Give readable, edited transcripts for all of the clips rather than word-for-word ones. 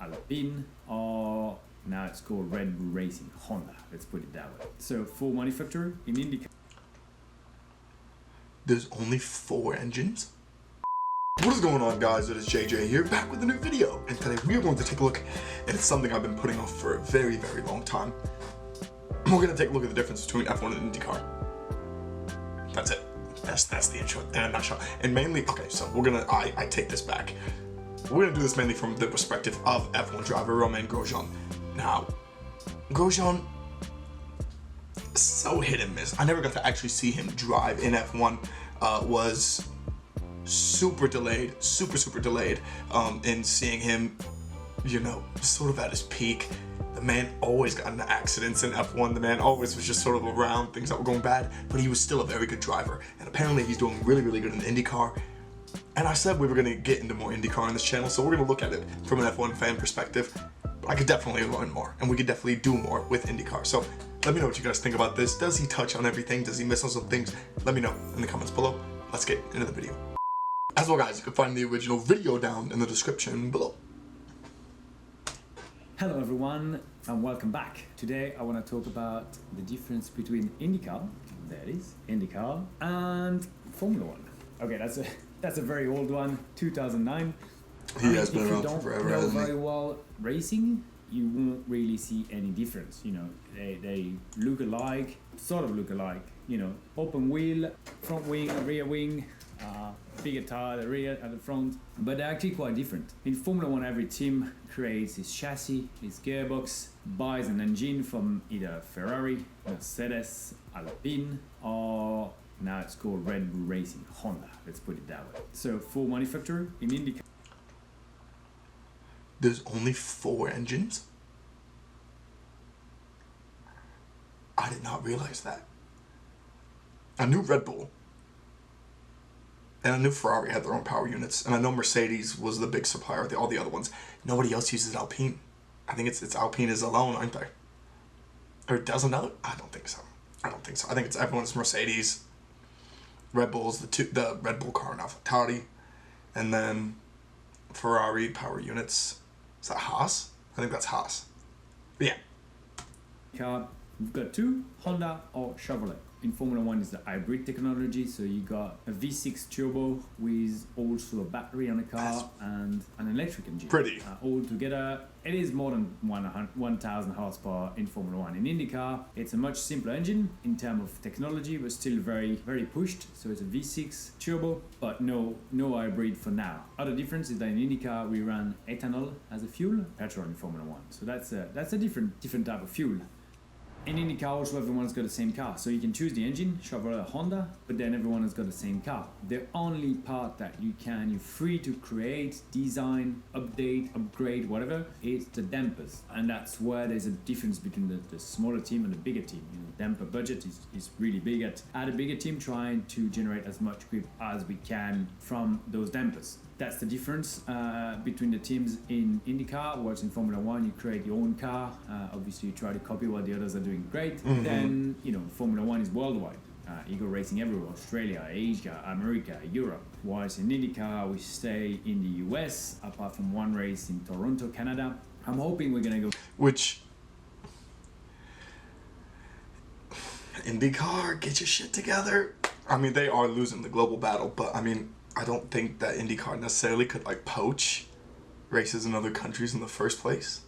Alpine, or now it's called Red Bull Racing Honda, let's put it that way. So full manufacturer in Indycar. There's only 4 engines? What is going on, guys? It is JJ here, back with a new video. And today we are going to take a look, and it's something I've been putting off for a very, very long time. We're going to take a look at the difference between F1 and IndyCar. That's it. That's the intro in a nutshell. And mainly, okay, so we're gonna, I take this back. We're gonna do this mainly from the perspective of F1 driver Romain Grosjean. Now, Grosjean, so hit and miss. I never got to actually see him drive in F1. Was super delayed, super delayed in seeing him, you know, sort of at his peak. The man always got into accidents in F1. The man always was just sort of around things that were going bad, but he was still a very good driver. And apparently he's doing really good in IndyCar. And I said we were gonna get into more IndyCar on this channel, so we're gonna look at it from an F1 fan perspective. But I could definitely learn more, and we could definitely do more with IndyCar. So let me know what you guys think about this. Does he touch on everything? Does he miss on some things? Let me know in the comments below. Let's get into the video. As well, guys, you can find the original video down in the description below. Hello everyone and welcome back. Today I want to talk about the difference between IndyCar, there it is, IndyCar, and Formula One. Okay, that's a very old one, 2009. He has been around for forever. If you don't know very well racing, you won't really see any difference. You know, they look alike, sort of look alike. You know, open wheel, front wing, rear wing. Bigger tire at the rear, at the front, but they're actually quite different. In Formula One, every team creates its chassis, its gearbox, buys an engine from either Ferrari, Mercedes, Alpine, or now it's called Red Bull Racing Honda, let's put it that way. So full manufacturer in IndyCar. There's only 4 engines? I did not realize that. I knew Red Bull. And I knew Ferrari had their own power units, and I know Mercedes was the big supplier of all the other ones. Nobody else uses Alpine. I think it's Alpine is alone, aren't they? Or doesn't know? I don't think so. I think it's everyone's Mercedes. Red Bull's the Red Bull car and AlphaTauri, and then Ferrari power units. Is that HAAS? I think that's HAAS. But yeah. Car, we've got 2, Honda or Chevrolet. In Formula One is the hybrid technology, so you got a V6 turbo with also a battery on the car and an electric engine. Pretty. All together, it is more than 1,000 horsepower in Formula One. In IndyCar, it's a much simpler engine in terms of technology, but still very pushed. So it's a V6 turbo, but no hybrid for now. Other difference is that in IndyCar we run ethanol as a fuel, petrol in Formula One. So that's a different type of fuel. In IndyCar also everyone's got the same car, so you can choose the engine, Chevrolet or Honda, but then everyone has got the same car. The only part that you're free to create, design, update, upgrade, whatever, is the dampers. And that's where there's a difference between the smaller team and the bigger team. You know, damper budget is really big at a bigger team, trying to generate as much grip as we can from those dampers. That's the difference between the teams in IndyCar, whereas in Formula One you create your own car. Obviously you try to copy what the others are doing great. Then, you know, Formula One is worldwide. You go racing everywhere, Australia, Asia, America, Europe. Whilst in IndyCar we stay in the US, apart from one race in Toronto, Canada. I'm hoping we're gonna go... Which... IndyCar, get your shit together. I mean, they are losing the global battle, but I mean, I don't think that IndyCar necessarily could like poach races in other countries in the first place,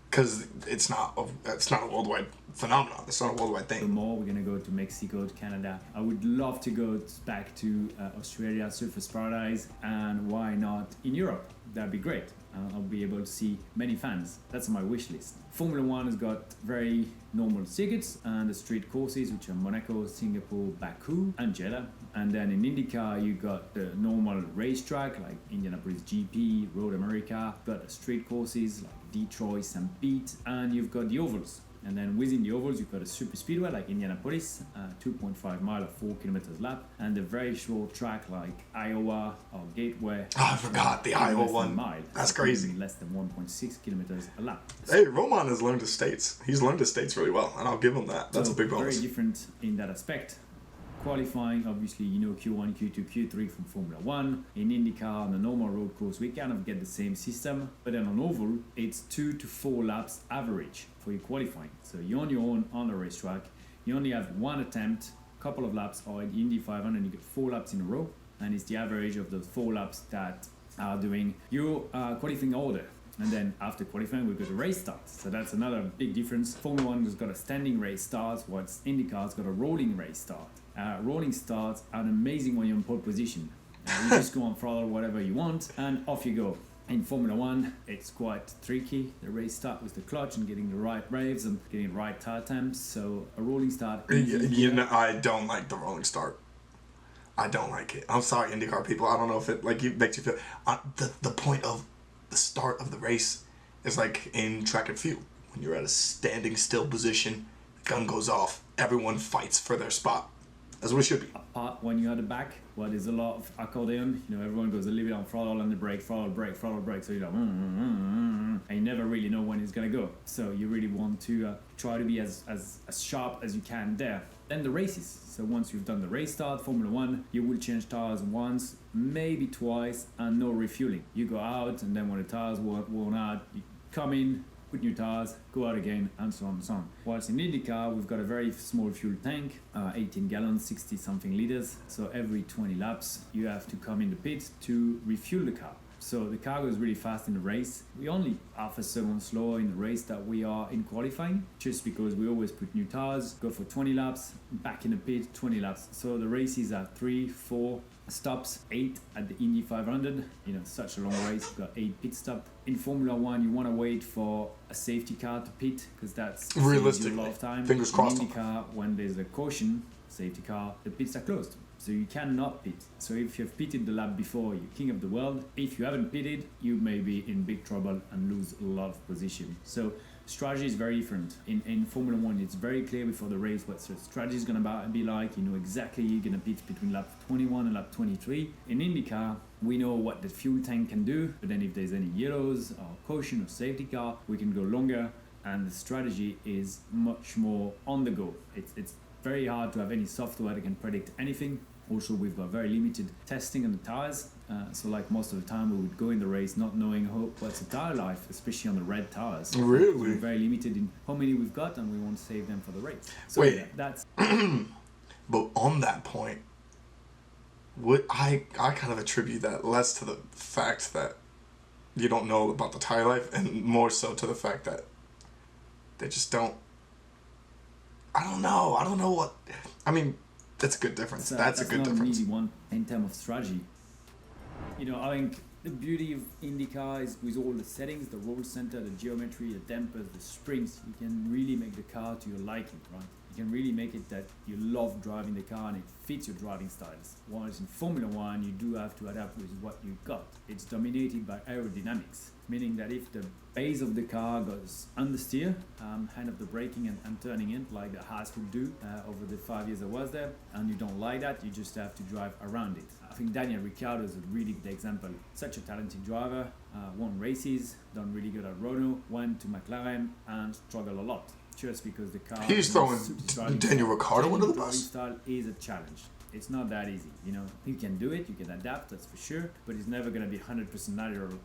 because it's not a worldwide phenomenon. It's not a worldwide thing. More, we're gonna go to Mexico, to Canada. I would love to go back to Australia, Surfers Paradise, and why not in Europe? That'd be great. I'll be able to see many fans. That's on my wish list. Formula One has got very normal circuits and the street courses, which are Monaco, Singapore, Baku, and Jeddah. And then in IndyCar, you got the normal racetrack like Indianapolis GP, Road America. You've got the street courses like Detroit, St. Pete, and you've got the ovals. And then within the ovals, you've got a super speedway like Indianapolis, 2.5 mile or 4 kilometers lap, and a very short track like Iowa or Gateway. Oh, I forgot the Iowa one. That's crazy. Less than 1.6 kilometers a lap. Hey, Roman has learned the States. He's learned the States really well, and I'll give him that. That's a big bonus. Very different in that aspect. qualifying, obviously, Q1, Q2, Q3 from Formula 1. In IndyCar, on the normal road course, we kind of get the same system. But then on oval, it's 2 to 4 laps average for your qualifying. So you're on your own on the racetrack. You only have one attempt, couple of laps, or in Indy 500, you get 4 laps in a row. And it's the average of those 4 laps that are doing your qualifying order. And then after qualifying, we go to race start. So that's another big difference. Formula 1 has got a standing race start, whilst IndyCar's got a rolling race start. Rolling starts are amazing when you're in pole position. You just go on throttle whatever you want, and off you go. In Formula 1, it's quite tricky. The race start with the clutch and getting the right revs and getting the right tire temps. So a rolling start. I don't like the rolling start. I don't like it. I'm sorry, IndyCar people. I don't know if it makes you feel. The point of the start of the race is like in track and field. When you're at a standing still position, the gun goes off. Everyone fights for their spot. That's what it should be. Apart when you're at the back, well, there's a lot of accordion. Everyone goes a little bit on throttle and the brake, throttle, brake, throttle, brake. So you're like, and you never really know when it's going to go. So you really want to try to be as sharp as you can there. Then the races. So once you've done the race start, Formula 1, you will change tires once, maybe twice, and no refueling. You go out, and then when the tires worn out, you come in, put new tires, go out again, and so on and so on. Whilst in IndyCar, we've got a very small fuel tank, 18 gallons, 60 something liters. So every 20 laps, you have to come in the pit to refuel the car. So the car goes really fast in the race. We only half a second slower in the race that we are in qualifying, just because we always put new tires, go for 20 laps, back in the pit, 20 laps. So the races are 3, 4 stops, 8 at the Indy 500. Such a long race, we've got 8 pit stops. In Formula 1, you want to wait for a safety car to pit, because that's realistically a lot of time. Fingers crossed. In IndyCar, when there's a caution, safety car, the pits are closed. So you cannot pit. So if you've pitted the lap before, you're king of the world. If you haven't pitted, you may be in big trouble and lose a lot of position. So strategy is very different. In Formula 1, it's very clear before the race what the strategy is going to be like. You know exactly you're going to pit between lap 21 and lap 23. In IndyCar, we know what the fuel tank can do, but then if there's any yellows or caution or safety car, we can go longer, and the strategy is much more on the go. It's very hard to have any software that can predict anything. Also, we've got very limited testing on the tires. So like most of the time, we would go in the race not knowing what's the tire life, especially on the red tires. Really? We're very limited in how many we've got, and we want to save them for the race. So Wait. Yeah, that's... But on that point, what I kind of attribute that less to the fact that you don't know about the tire life, and more so to the fact that they just don't... I don't know what... I mean... That's a good difference. That's a good not difference. An easy one in terms of strategy. I think the beauty of IndyCar is with all the settings, the roll center, the geometry, the dampers, the springs, you can really make the car to your liking, right? You can really make it that you love driving the car and it fits your driving styles. Whereas in Formula 1, you do have to adapt with what you've got. It's dominated by aerodynamics, meaning that if the base of the car goes understeer, kind of the braking and turning in, like the HAAS will do over the 5 years I was there, and you don't like that, you just have to drive around it. I think Daniel Ricciardo is a really good example. Such a talented driver, won races, done really good at Renault, went to McLaren and struggled a lot. Just because the car... He's throwing Daniel Ricciardo under the bus. Style is a challenge. It's not that easy, You can do it, you can adapt, that's for sure, but it's never going to be 100%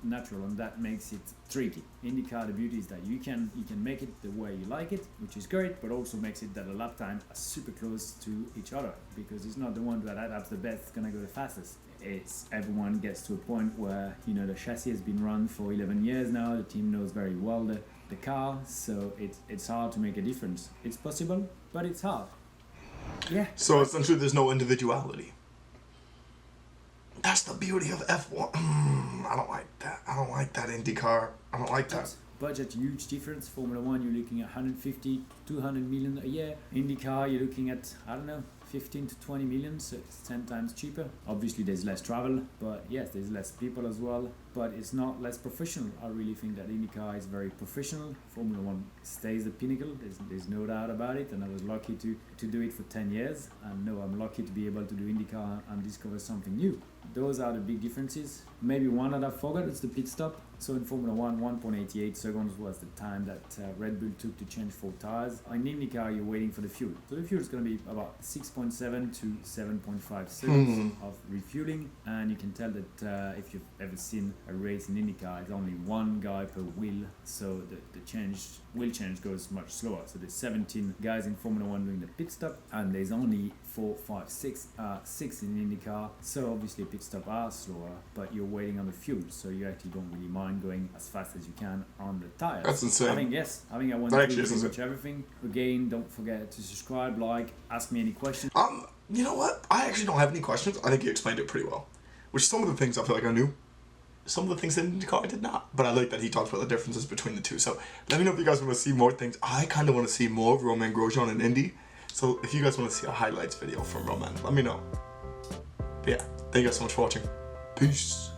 natural, and that makes it tricky. IndyCar, the beauty is that you can make it the way you like it, which is great, but also makes it that the lap time are super close to each other, because it's not the one that adapts the best going to go the fastest. It's everyone gets to a point where the chassis has been run for 11 years now. The team knows very well the car, so it's hard to make a difference. It's possible, but it's hard. Yeah. So essentially, there's no individuality. That's the beauty of F1. I don't like that. I don't like that IndyCar. I don't like that. Budget, huge difference. Formula 1, you're looking at 150, 200 million a year. IndyCar, you're looking at, 15 to 20 million, so it's 10 times cheaper. Obviously, there's less travel, but yes, there's less people as well. but it's not less professional. I really think that IndyCar is very professional. Formula One stays the pinnacle. There's no doubt about it. And I was lucky to do it for 10 years. And now I'm lucky to be able to do IndyCar and discover something new. Those are the big differences. Maybe one that I forgot is the pit stop. So in Formula One, 1.88 seconds was the time that Red Bull took to change 4 tires. In IndyCar, you're waiting for the fuel. So the fuel is going to be about 6.7 to 7.5 seconds of refueling. And you can tell that if you've ever seen a race in IndyCar, it's only one guy per wheel. So the wheel change goes much slower. So there's 17 guys in Formula One doing the pit stop, and there's only 4, 5, 6 in IndyCar. So obviously pit stop are slower, but you're waiting on the fuel, so you actually don't really mind going as fast as you can on the tires. That's insane. I think I went through pretty much everything. Again, don't forget to subscribe, like, ask me any questions. You know what? I actually don't have any questions. I think you explained it pretty well. Which some of the things I feel like I knew. Some of the things in IndyCar I did not. But I like that he talked about the differences between the two. So let me know if you guys want to see more things. I kind of want to see more of Romain Grosjean in Indy. So if you guys want to see a highlights video from Romain, let me know. But yeah, thank you guys so much for watching. Peace.